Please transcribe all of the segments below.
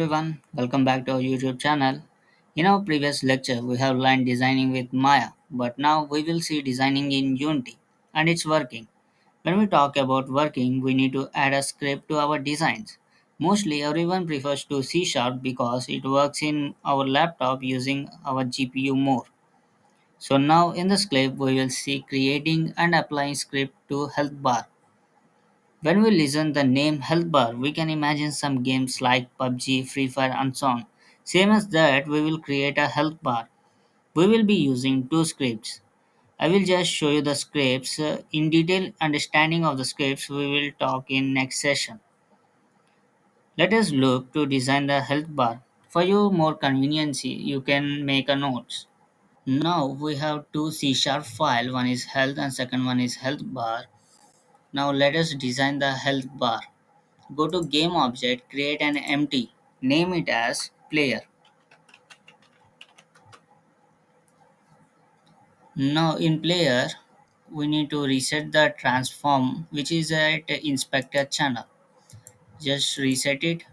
everyone, welcome back to our YouTube channel. In our previous lecture, we have learned designing with Maya, but now we will see designing in Unity and it's working. When we talk about working, we need to add a script to our designs. Mostly everyone prefers to C Sharp because it works in our laptop using our GPU more. So now in the script, we will see creating and applying script to health bar. When we listen the name health bar, we can imagine some games like PUBG, Free Fire and so on. Same as that, we will create a health bar. We will be using two scripts. I will just show you the scripts. In detail understanding of the scripts, we will talk in next session. Let us look to design the health bar. For your more conveniency, you can make a notes. Now we have two C sharp file, one is health and second one is health bar. Now let us design the health bar. Go to game object, create an empty, name it as player. Now in player, we need to reset the transform which is at inspector channel. Just reset it.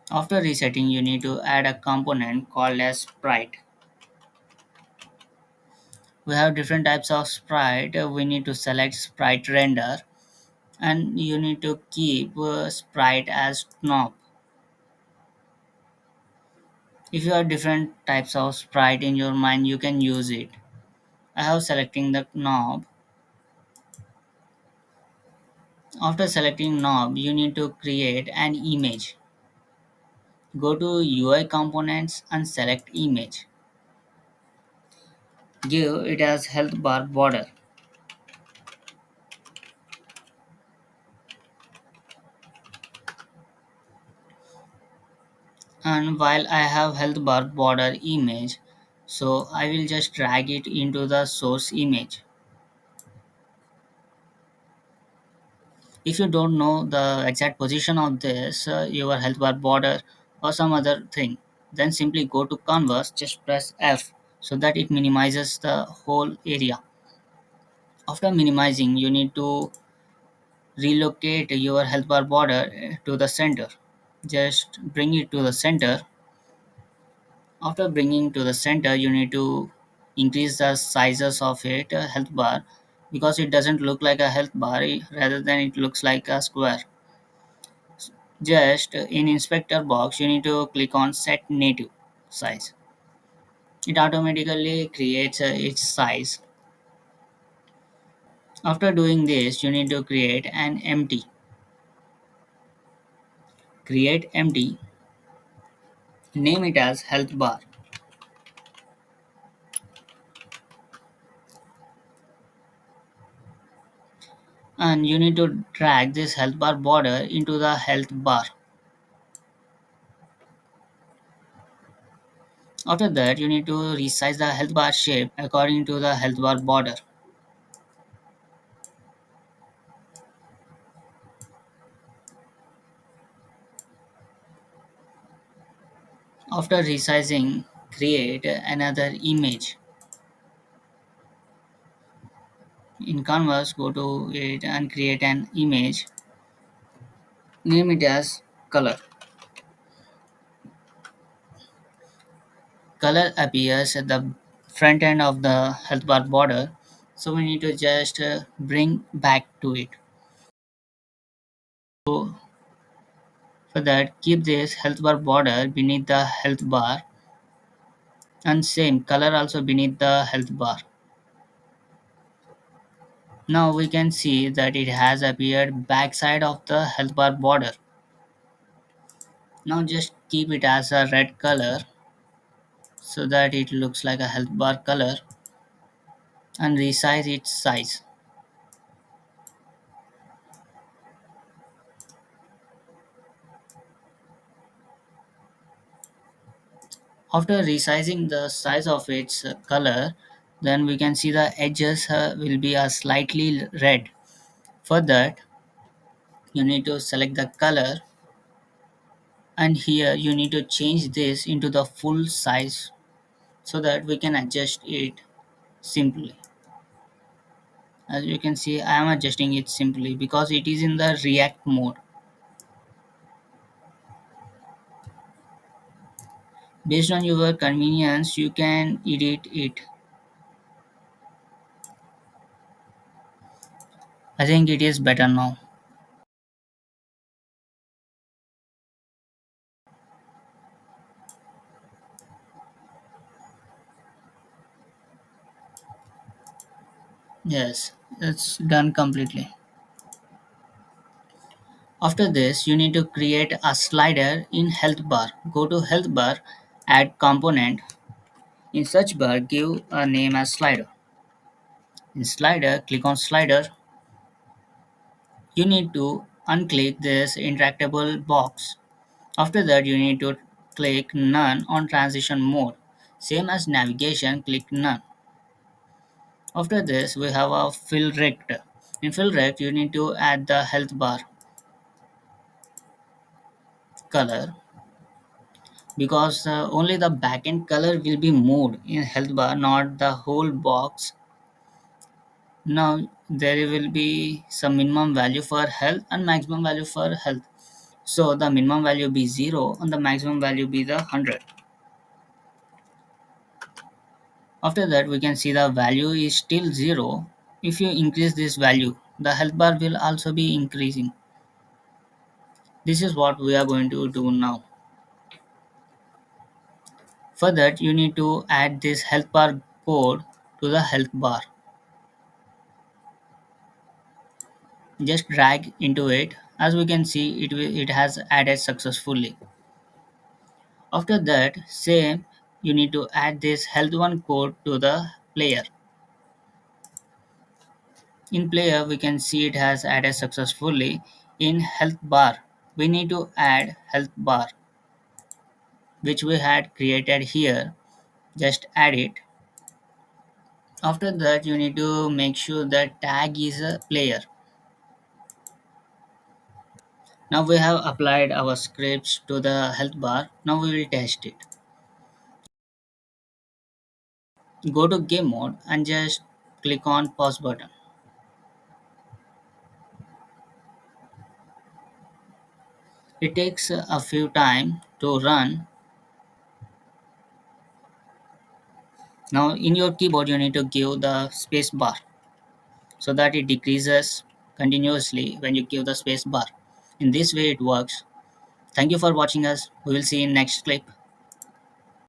After resetting, you need to add a component called as sprite. We have different types of sprite. We need to select sprite render and you need to keep sprite as knob. If you have different types of sprite in your mind, you can use it. I have selecting the knob. After selecting knob, you need to create an image. Go to UI components and select image. Give it as health bar border. And while I have health bar border image, so I will just drag it into the source image. If you don't know the exact position of this, your health bar border or some other thing, then simply go to canvas, just press F so that it minimizes the whole area. After minimizing, you need to relocate your health bar border to the center. Just bring it to the center. After bringing to the center, you need to increase the sizes of it health bar because it doesn't look like a health bar, rather than it looks like a square. Just in inspector box, you need to click on set native size. It automatically creates its size. After doing this, you need to create an empty. Create empty, name it as health bar. And you need to drag this health bar border into the health bar. After that, you need to resize the health bar shape according to the health bar border. After resizing, create another image. In canvas, go to it and create an image. Name it as color. Color appears at the front end of the health bar border, so we need to just bring back to it. So for that, keep this health bar border beneath the health bar and same color also beneath the health bar. Now we can see that it has appeared backside of the health bar border. Now just keep it as a red color so that it looks like a health bar color and resize its size. After resizing the size of its color, then we can see the edges will be a slightly red. For that, you need to select the color and here you need to change this into the full size so that we can adjust it simply. As you can see, I am adjusting it simply because it is in the react mode. Based on your convenience, you can edit it. I think it is better now. Yes, it's done completely. After this, you need to create a slider in health bar. Go to health bar, add component. In search bar, give a name as slider. In slider, click on slider. You need to unclick this interactable box. After that, you need to click none on transition mode. Same as navigation, click none. After this, we have a fill rect. In fill rect, you need to add the health bar color because only the backend color will be moved in health bar, not the whole box. Now there will be some minimum value for health and maximum value for health. So the minimum value be 0 and the maximum value be the 100. After that, we can see the value is still 0. If you increase this value, the health bar will also be increasing. This is what we are going to do now. For that, you need to add this health bar code to the health bar. Just drag into it. As we can see, it has added successfully. After that, same, you need to add this health one code to the player. In player, we can see it has added successfully. In health bar, we need to add health bar, which we had created here. Just add it. After that, you need to make sure that tag is a player. Now we have applied our scripts to the health bar. Now we will test it. Go to game mode and just click on pause button. It takes a few time to run. Now in your keyboard you need to give the space bar so that it decreases continuously when you give the space bar. In this way it works. Thank you for watching us. We will see you in next clip.